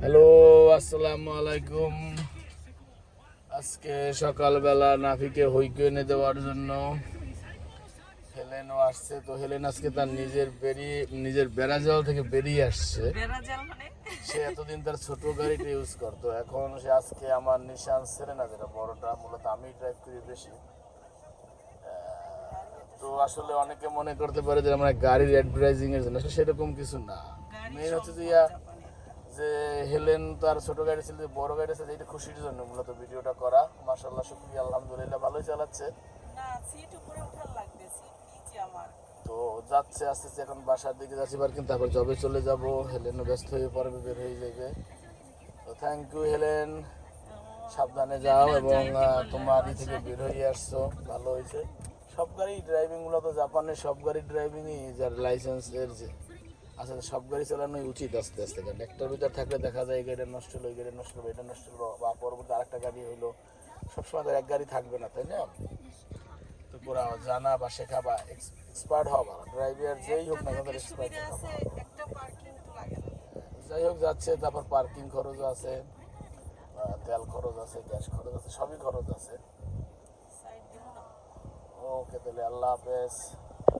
Hello, আসসালামু আলাইকুম। আজকে সকালবেলা নাফিকে হইকে এনে দেওয়ার জন্য হেলেনও আসছে। তো হেলেন আজকে তার নিজের বেড়াজাল থেকে বেরিয়ে আসছে। সে এতদিন তার ছোট গাড়িটা ইউজ করতো, এখন সে আজকে আমার নিশান সেরেনা, যেটা বড়টা মূলত আমি ড্রাইভ করি বেশি। তো আসলে অনেকে মনে করতে পারে যে আমরা গাড়ির অ্যাডভার্টাইজিং এর জন্য, সেরকম কিছু না। মেইন হচ্ছে যে হেলেন তার ছোট গাড়ি ছিল, যে বড় গাড়ি আছে যেটা খুশির জন্য মূলত ভিডিওটা করা। মাশাআল্লাহ, শুকরিয়া, আলহামদুলিল্লাহ, ভালোই চালাচ্ছে। তো যাচ্ছে আস্তে আস্তে, এখন বাসার দিকে যাচ্ছি, কিন্তু তারপর জবে চলে যাব। হেলেনও ব্যস্ত হয়ে পড়বে, বের হয়ে যাবে। তো থ্যাংক ইউ হেলেন, সাবধানে যাও এবং তোমার থেকে বের হয়ে আসছো, ভালো হয়েছে। সব গাড়ি ড্রাইভিং মূলত জাপানের সব গাড়ি ড্রাইভিংই যার লাইসেন্স এর যে আসলে সব গাড়ি চালানোই উচিত আস্তে আস্তে। কারণ একটার ভিতর থাকলে দেখা যায় এই গাড়িটা নষ্ট হলো, এই গাড়ি নষ্ট হলো, এটা নষ্ট হলো, বা পরবর্তী আরেকটা গাড়ি হইলো, সবসময় তো এক গাড়ি থাকবে না, তাই না? তো পুরো জানা বা শেখা বা এক্সপার্ট হওয়া ভালো। ড্রাইভার যেই হোক না কেন এক্সপার্ট হওয়া ভালো। যাই হোক, যাচ্ছে, তারপর পার্কিং খরচ আছে, তেল খরচ আছে, গ্যাস খরচ আছে, সবই খরচ আছে। ওকে, তাহলে আল্লাহ হাফেজ।